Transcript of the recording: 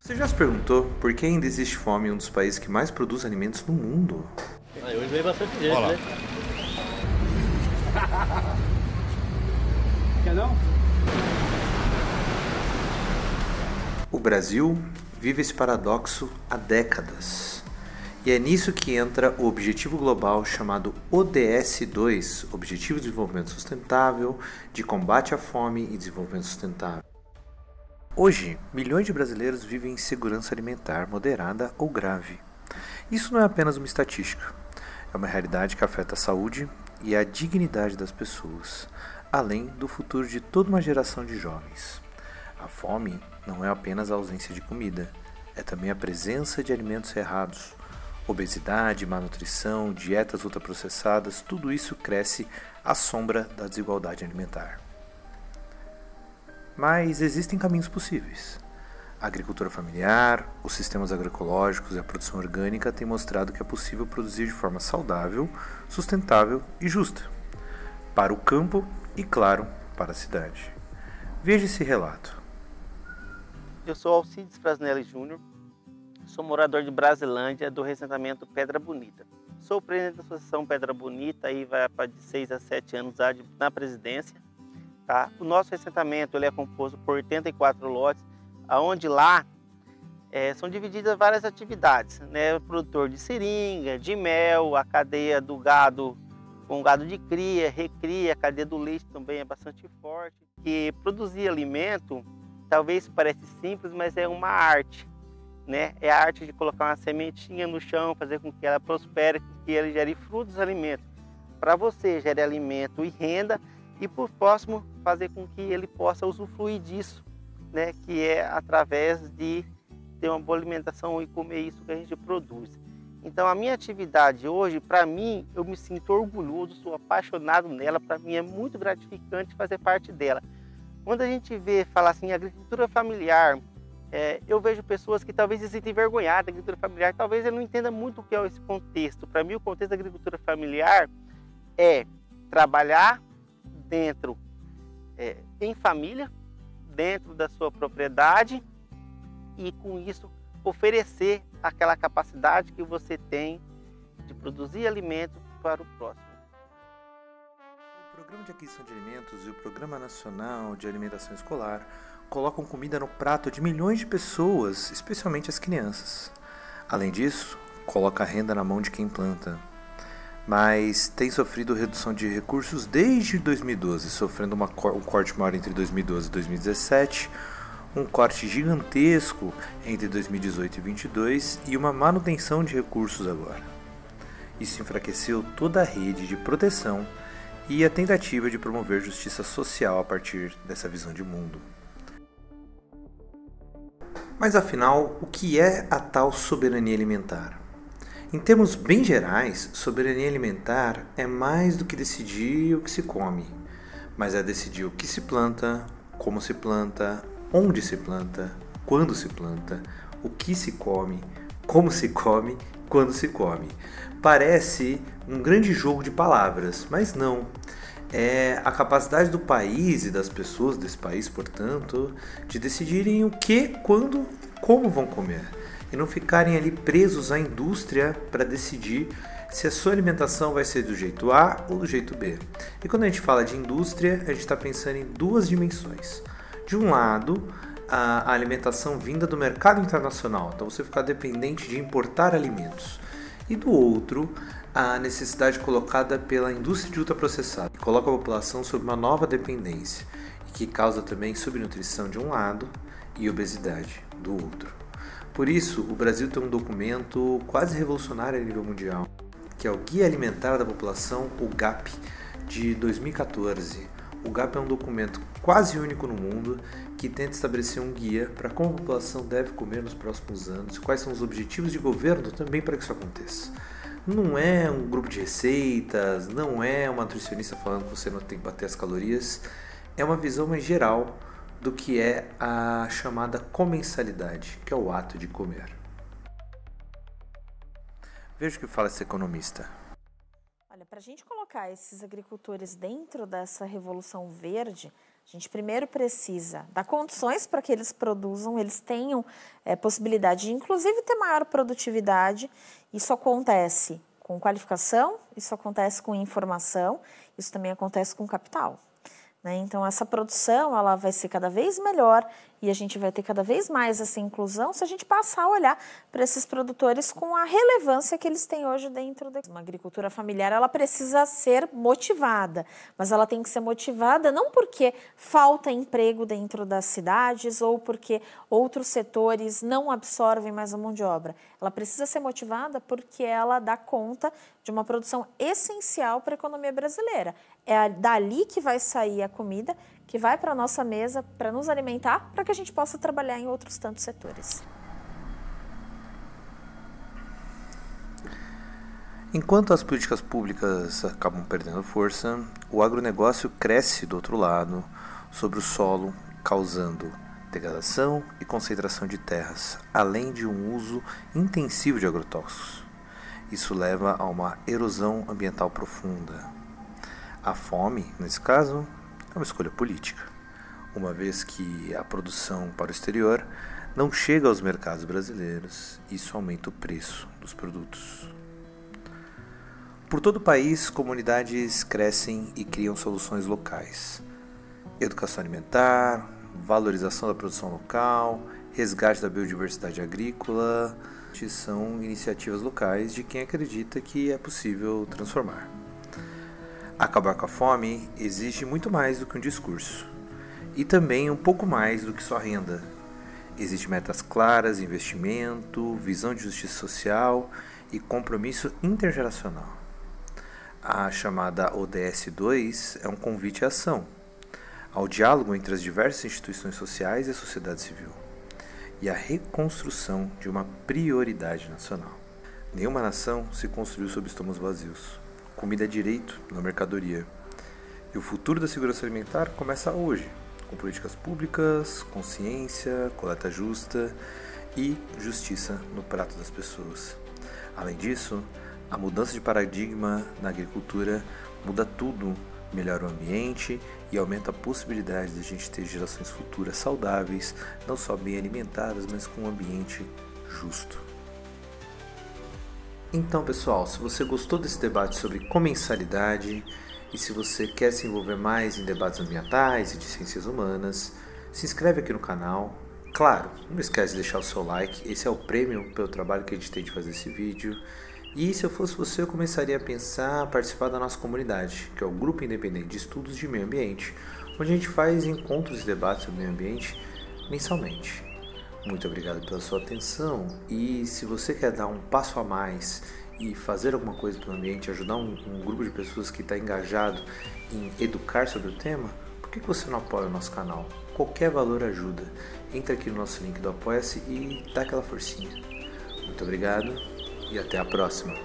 Você já se perguntou por que ainda existe fome em um dos países que mais produz alimentos no mundo? Aí hoje veio bastante gente, Olha lá. né? Quer não? O Brasil vive esse paradoxo há décadas. E é nisso que entra o objetivo global chamado ODS-2, Objetivo de Desenvolvimento Sustentável, de combate à fome e desenvolvimento sustentável. Hoje, milhões de brasileiros vivem em insegurança alimentar moderada ou grave. Isso não é apenas uma estatística, é uma realidade que afeta a saúde e a dignidade das pessoas, além do futuro de toda uma geração de jovens. A fome não é apenas a ausência de comida, é também a presença de alimentos errados. Obesidade, malnutrição, dietas ultraprocessadas, tudo isso cresce à sombra da desigualdade alimentar. Mas existem caminhos possíveis. A agricultura familiar, os sistemas agroecológicos e a produção orgânica têm mostrado que é possível produzir de forma saudável, sustentável e justa, para o campo e, claro, para a cidade. Veja esse relato. Eu sou Alcides Frasnelli Júnior, sou morador de Brasilândia, do assentamento Pedra Bonita. Sou presidente da Associação Pedra Bonita, aí vai de 6 a 7 anos na presidência. Tá? O nosso assentamento ele é composto por 84 lotes, onde lá são divididas várias atividades, né? O produtor de seringa, de mel, a cadeia do gado, com gado de cria, recria, a cadeia do leite também é bastante forte. E produzir alimento, talvez pareça simples, mas é uma arte, né? É a arte de colocar uma sementinha no chão, fazer com que ela prospere, que ele gere frutos e alimentos. Para você, gere alimento e renda, e por próximo, fazer com que ele possa usufruir disso, né? Que é através de ter uma boa alimentação e comer isso que a gente produz. Então, a minha atividade hoje, para mim, eu me sinto orgulhoso, sou apaixonado nela, para mim é muito gratificante fazer parte dela. Quando a gente fala assim, agricultura familiar, eu vejo pessoas que talvez se sentem envergonhadas da agricultura familiar, talvez ele não entenda muito o que é esse contexto. Para mim, o contexto da agricultura familiar é trabalhar dentro, em família, dentro da sua propriedade e com isso oferecer aquela capacidade que você tem de produzir alimento para o próximo. O Programa de Aquisição de Alimentos e o Programa Nacional de Alimentação Escolar colocam comida no prato de milhões de pessoas, especialmente as crianças. Além disso, coloca a renda na mão de quem planta. Mas tem sofrido redução de recursos desde 2012, sofrendo um corte maior entre 2012 e 2017, um corte gigantesco entre 2018 e 2022 e uma manutenção de recursos agora. Isso enfraqueceu toda a rede de proteção e a tentativa de promover justiça social a partir dessa visão de mundo. Mas afinal, o que é a tal soberania alimentar? Em termos bem gerais, soberania alimentar é mais do que decidir o que se come, mas é decidir o que se planta, como se planta, onde se planta, quando se planta, o que se come, como se come, quando se come. Parece um grande jogo de palavras, mas não. É a capacidade do país e das pessoas desse país, portanto, de decidirem o que, quando, como vão comer. E não ficarem ali presos à indústria para decidir se a sua alimentação vai ser do jeito A ou do jeito B. E quando a gente fala de indústria, a gente está pensando em duas dimensões. De um lado, a alimentação vinda do mercado internacional, então você ficar dependente de importar alimentos. E do outro, a necessidade colocada pela indústria de ultraprocessado, que coloca a população sob uma nova dependência e que causa também subnutrição de um lado e obesidade do outro. Por isso, o Brasil tem um documento quase revolucionário a nível mundial, que é o Guia Alimentar da População, o GAP, de 2014. O GAP é um documento quase único no mundo que tenta estabelecer um guia para como a população deve comer nos próximos anos e quais são os objetivos de governo também para que isso aconteça. Não é um grupo de receitas, não é uma nutricionista falando que você não tem que bater as calorias, é uma visão mais geral do que é a chamada comensalidade, que é o ato de comer. Veja o que fala esse economista. Olha, para a gente colocar esses agricultores dentro dessa revolução verde, A gente primeiro precisa dar condições para que eles produzam, eles tenham possibilidade de, inclusive, ter maior produtividade. Isso acontece com qualificação, isso acontece com informação, isso também acontece com capital. Então, essa produção ela vai ser cada vez melhor e a gente vai ter cada vez mais essa inclusão se a gente passar a olhar para esses produtores com a relevância que eles têm hoje dentro da uma agricultura familiar. Ela precisa ser motivada, mas ela tem que ser motivada não porque falta emprego dentro das cidades ou porque outros setores não absorvem mais a mão de obra. Ela precisa ser motivada porque ela dá conta de uma produção essencial para a economia brasileira. É dali que vai sair a comida que vai para a nossa mesa para nos alimentar, para que a gente possa trabalhar em outros tantos setores. Enquanto as políticas públicas acabam perdendo força, o agronegócio cresce do outro lado, sobre o solo, causando degradação e concentração de terras, além de um uso intensivo de agrotóxicos. Isso leva a uma erosão ambiental profunda. A fome, nesse caso, é uma escolha política, uma vez que a produção para o exterior não chega aos mercados brasileiros, isso aumenta o preço dos produtos. Por todo o país, comunidades crescem e criam soluções locais. Educação alimentar, valorização da produção local, resgate da biodiversidade agrícola, são iniciativas locais de quem acredita que é possível transformar. Acabar com a fome exige muito mais do que um discurso, e também um pouco mais do que só renda. Existem metas claras, investimento, visão de justiça social e compromisso intergeracional. A chamada ODS 2 é um convite à ação, ao diálogo entre as diversas instituições sociais e a sociedade civil, e a reconstrução de uma prioridade nacional. Nenhuma nação se construiu sob estômagos vazios. Comida é direito, não mercadoria. E o futuro da segurança alimentar começa hoje, com políticas públicas, consciência, coleta justa e justiça no prato das pessoas. Além disso, a mudança de paradigma na agricultura muda tudo, melhora o ambiente e aumenta a possibilidade de a gente ter gerações futuras saudáveis, não só bem alimentadas, mas com um ambiente justo. Então, pessoal, se você gostou desse debate sobre comensalidade e se você quer se envolver mais em debates ambientais e de ciências humanas, se inscreve aqui no canal. Claro, não esquece de deixar o seu like, esse é o prêmio pelo trabalho que a gente tem de fazer esse vídeo. E se eu fosse você, eu começaria a pensar em participar da nossa comunidade, que é o Grupo Independente de Estudos de Meio Ambiente, onde a gente faz encontros e debates sobre meio ambiente mensalmente. Muito obrigado pela sua atenção e se você quer dar um passo a mais e fazer alguma coisa pelo ambiente, ajudar um grupo de pessoas que está engajado em educar sobre o tema, por que você não apoia o nosso canal? Qualquer valor ajuda. Entra aqui no nosso link do Apoia-se e dá aquela forcinha. Muito obrigado e até a próxima.